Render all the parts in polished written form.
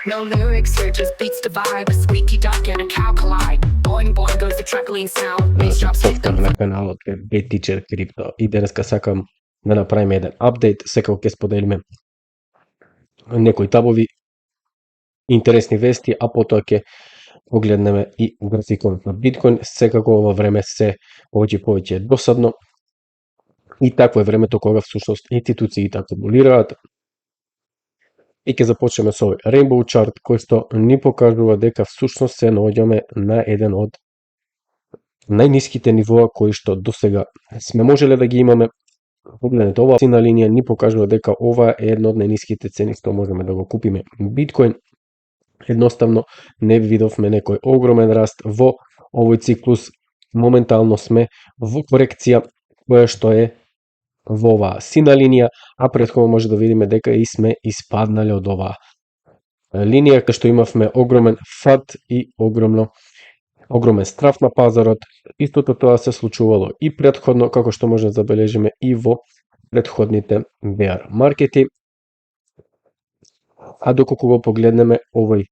No lyrics here, just beats the vibe. A squeaky duck and a cow collide. Boing boing goes the truckling sound. Bass drops hit Повтор на каналот е BTeacher Crypto и денеска сакам да направиме еден апдейт, секако ќе споделиме некои табови, интересни вести, а потоа ќе погледнеме и графикон на биткоин. Секако ова време се повеќе досадно и такво е времето кога всушност институциите акумулираат. И ќе започнеме со овој Rainbow Chart кој што ни покажува дека всушност се наоѓаме на еден од најниските нивоа кои што досега сме можеле да ги имаме. Погледнете, ова сина линија ни покажува дека ова е едно од најниските цени што можеме да го купиме биткоин. Едноставно не видовме некој огромен раст во овој циклус. Моментално сме во корекција која што е во оваа сина линија, а претходно може да видиме дека и сме испаднале од оваа линија кај што имавме огромен фат и огромен страф на пазарот. Истото тоа се случувало и претходно, како што може да забележиме и во претходните bear маркети. А доколку го погледнеме овој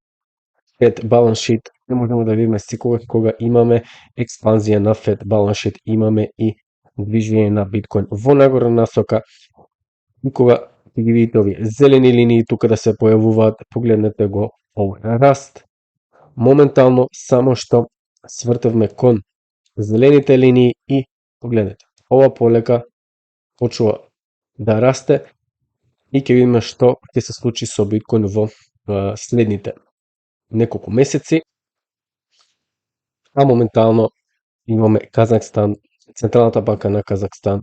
Fed balance sheet, не можеме да видиме секогаш кога имаме експанзија на Fed balance sheet, имаме и движење на биткоин во нагорна насока. И кога ги видите овие зелени линии тука да се појавуваат, погледнете го овој раст. Моментално само што свртевме кон зелените линии и погледнете, ова полека почува да расте и ќе видиме што ќе се случи со биткоин во следните неколку месеци. А моментално имаме Казахстан, Централната банка на Казахстан,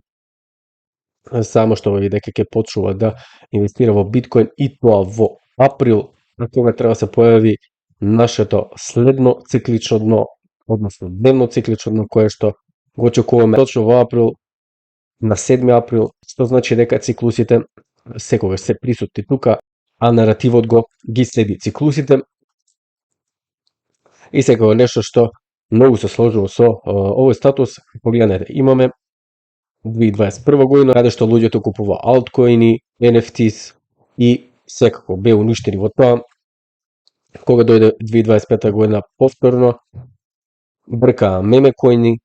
само што веќе дека ќе почнува да инвестира во биткоин и тоа во април, на кога треба да се појави нашето следно циклично дно, односно дневно циклично дно, кое што го очекуваме точно во април, на 7 април, што значи дека циклусите секогаш се присутни тука, а наративот ги следи циклусите. И сега нешто што многу се сложува со овој статус, погледнете, имаме 2021 година, каде што луѓето купува алткоини, NFTs и секако беа уништени во тоа. Кога дојде 2025 година повторно, бркаа мемекоини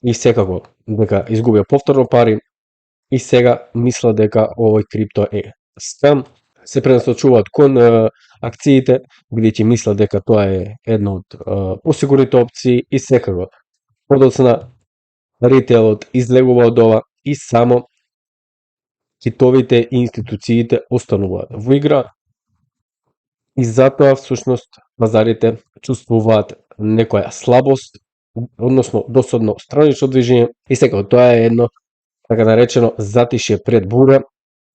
и секако дека изгубија повторно пари и сега мисла дека овој крипто е скам. Се пренасочуваат кон акциите, бидејќи мисла дека тоа е една од посигурните опции и секако подоцна ритейлот излегува од ова и само китовите и институциите остануваат во игра. И затоа всушност пазарите чувствуваат некоја слабост, односно досадно странично движење и секако тоа е едно така наречено затишје пред бура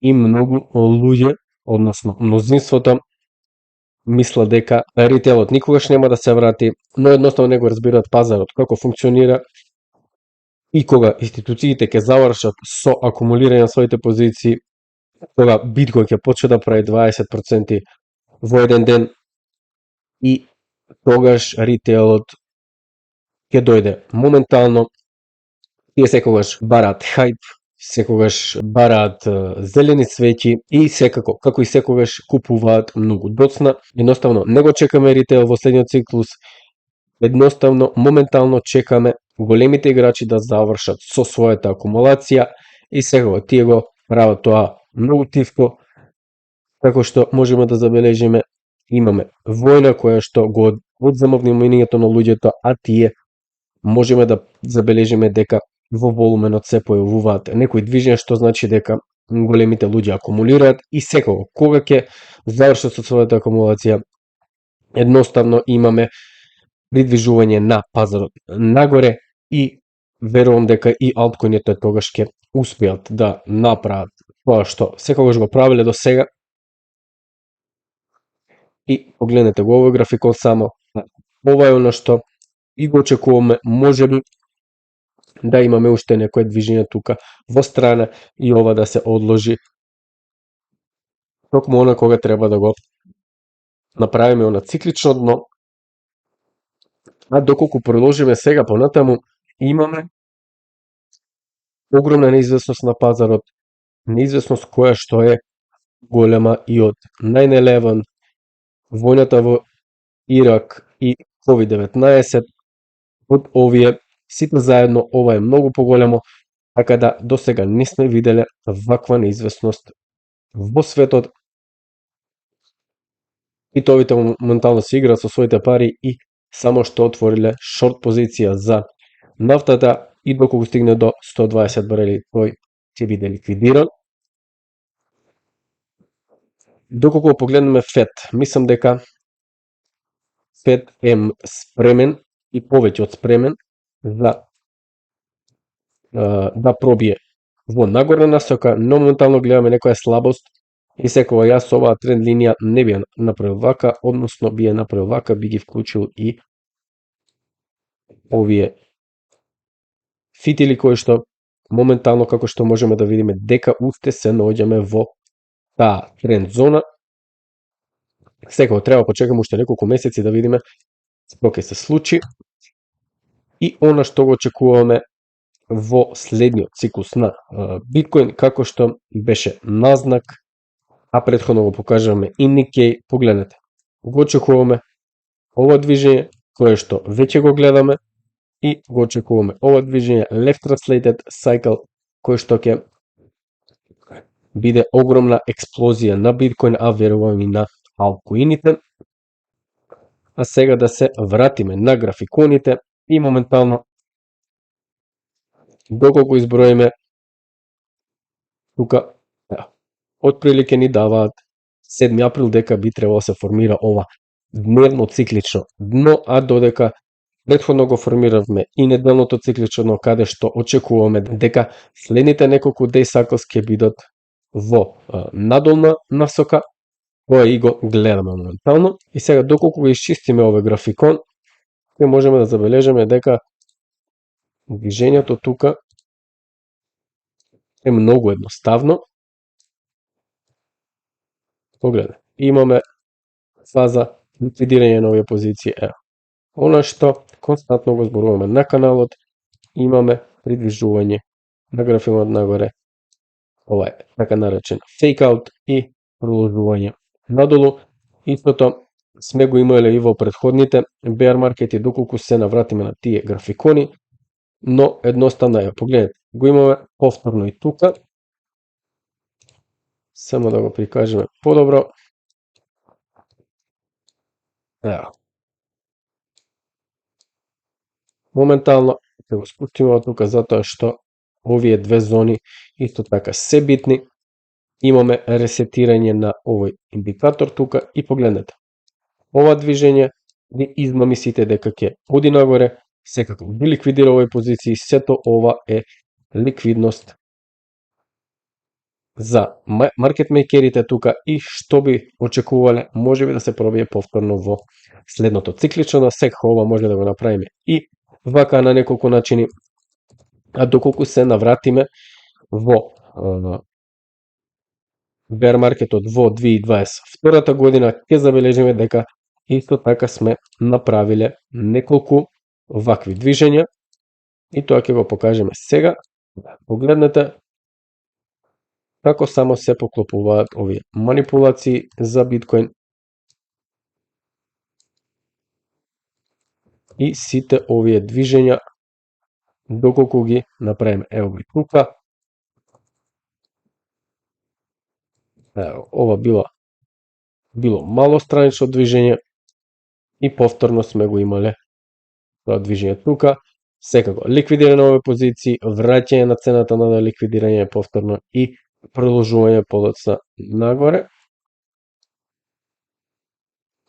и многу луѓе, односно мнозинството, мисла дека ритейлот никогаш нема да се врати, но едноставно не го разбираат пазарот како функционира и кога институциите ќе завршат со акумулирање на своите позиции, кога биткоин ќе почне да прави 20% во еден ден и тогаш ритейлот ќе дојде моментално. Тие секогаш бараат хајп, секогаш бараат зелени цвеќи и секако, како и секогаш купуваат многу доцна. Едноставно не го чекаме ритейл во следниот циклус, едноставно моментално чекаме големите играчи да завршат со својата акумулација и секако тие го прават тоа многу тивко, како што можеме да забележиме. Имаме војна која што го одзема вниманието на луѓето, а тие можеме да забележиме дека во волуменот се појавуваат некои движења, што значи дека големите луѓе акумулираат и секако кога ќе завршат со својата акумулација, едноставно имаме придвижување на пазарот нагоре и верувам дека и алткоините тогаш ќе успеат да направат тоа што секогаш го правеле до сега. И погледнете го овој графикон само. Ова е оно што и го очекуваме, можеби да имаме уште некој движење тука во страна и ова да се одложи токму она кога треба да го направиме она циклично дно. А доколку продолжиме сега понатаму, имаме огромна неизвестност на пазарот, неизвестност која што е голема и од 9/11 војната во Ирак и COVID-19, од овие сите заедно, ова е многу поголемо, така да досега не сме виделе ваква неизвестност во светот. Китовите моментално се играат со своите пари и само што отвориле шорт позиција за нафтата и доколку стигне до 120 барели, тој ќе биде ликвидиран. Доколку погледнеме ФЕД, мислам дека ФЕД е спремен и повеќе од спремен за да пробие во нагорна насока, но моментално гледаме некоја слабост и секогаш јас оваа тренд линија не би ја направил вака, односно би ја направил вака, би ги вклучил и овие фитили кои што моментално, како што можеме да видиме, дека уште се наоѓаме во таа тренд зона. Секако треба почекаме уште неколку месеци да видиме што ќе се случи и она што го очекуваме во следниот циклус на биткоин, како што беше назнак, а претходно го покажаваме и Nikkei. Погледнете, го очекуваме ова движење кое што веќе го гледаме и го очекуваме ова движење left translated cycle кој што ќе биде огромна експлозија на биткоин, а верувам и на алткоините. А сега да се вратиме на графиконите и моментално доколку изброиме тука, отприлike ни даваат 7 април дека би требало се формира ова дневно циклично дно, а додека претходно го формиравме и неделното циклично дно, каде што очекуваме дека следните неколку day cycles ќе бидат во надолна насока, која и го гледаме моментално. И сега доколку го исчистиме овој графикон, ќе можеме да забележиме дека движењето тука е многу едноставно. Погледне, имаме фаза ликвидирање на овие позиции. Она што константно го зборуваме на каналот, имаме придвижување на графиконот нагоре, ова е така наречен fake out и продолжување надолу. Истото сме го имале и во претходните bear маркети, доколку се навратиме на тие графикони, но едноставно ја погледнете, го имаме повторно и тука. Само да го прикажеме подобро. Ево. Моментално ќе го спустиме од тука затоа што овие две зони исто така се битни. Имаме ресетирање на овој индикатор тука и погледнете. Ова движење ви измами сите дека ќе оди нагоре, секако би ликвидира овој позиции, сето ова е ликвидност за маркетмейкерите тука и што би очекувале, може би да се пробие повторно во следното циклично, секако ова може да го направиме и вака на неколку начини, а доколку се навратиме во bear маркетот во 2022 година, ќе забележиме дека исто така сме направиле неколку вакви движења и тоа ќе го покажеме сега. Погледнете како само се поклопуваат овие манипулации за биткоин и сите овие движења доколку ги направиме. Ево ги тука. Ова било мало странично движење и повторно сме го имале тоа движење тука. Секако ликвидирање на овој позиции, враќање на цената на ликвидирање повторно и продолжување подоцна нагоре.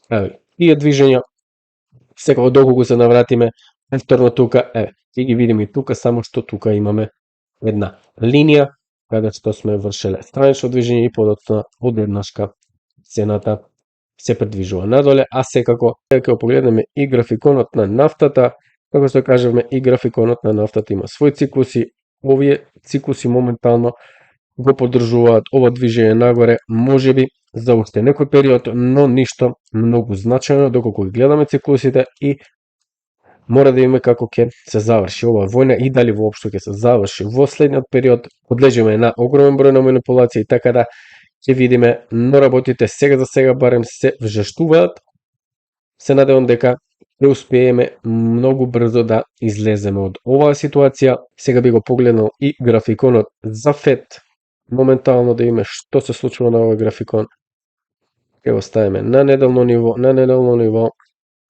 Ево, тие движења, секако доколку се навратиме повторно тука, ќе ги видиме и тука, само што тука имаме една линија, каде што сме вршеле странично движење и подоцна одеднашка цената се придвижува надоле, а секако ќе погледнеме и графиконот на нафтата. Како што кажавме, и графиконот на нафтата има своји циклуси. Овие циклуси моментално го поддржуваат ова движење нагоре, можеби за уште некој период, но ништо многу значајно доколку ги гледаме циклусите и мора да видиме како ќе се заврши оваа војна и дали воопшто ќе се заврши во следниот период. Подлежиме на огромен број на манипулации, така да ќе видиме, но работите сега за сега барем се вжештуваат. Се надевам дека ќе успееме многу брзо да излеземе од оваа ситуација. Сега би го погледнал и графиконот за ФЕД. Моментално да видиме што се случува на овој графикон. Ќе го ставиме на неделно ниво,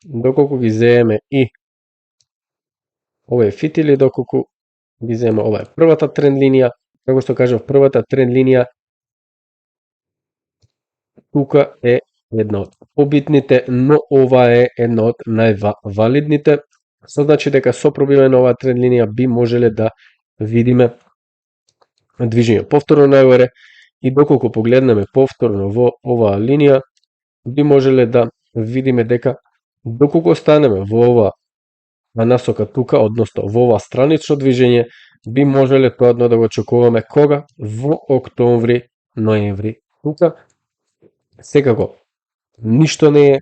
доколку ги земеме и овој фитили, доколку ги земеме ова е првата тренд линија. Како што кажав, првата тренд линија тука е една од побитните, но ова е една од највалидните. Што значи дека со пробивање на оваа тренд линија би можеле да видиме движење повторно нагоре и доколку погледнеме повторно во оваа линија, би можеле да видиме дека доколку останеме во ова насока тука, односно во ова странично движење, би можеле тоа да го очекуваме кога? Во октомври, ноември. Тука секако ништо не е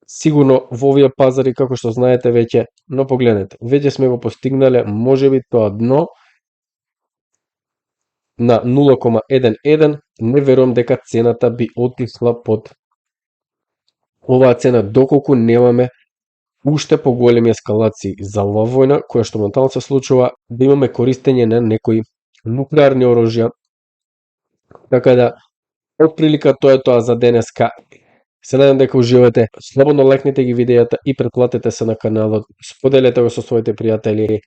сигурно во овие пазари, како што знаете веќе, но погледнете, веќе сме го постигнале можеби тоа дно на 0,11, не верувам дека цената би отишла под оваа цена доколку немаме уште поголеми ескалации за оваа војна, која што моментално се случува, да имаме користење на некои нуклеарни оружја. Така да, отприлика тоа е тоа за денеска. Се надам дека уживате. Слободно лајкнете ги видеата и претплатете се на каналот. Споделете го со своите пријатели.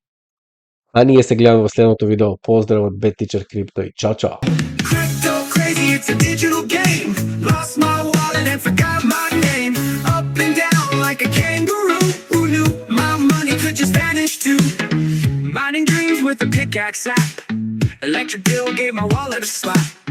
А ние се гледаме во следното видео. Поздрав од Bad Teacher Crypto и чао чао. Crypto crazy, it's a digital game. Lost my wallet and forgot my name. Up and down like a kangaroo. Who knew my money could just vanish too? Mining dreams with a pickaxe app. Electric bill gave my wallet a slap.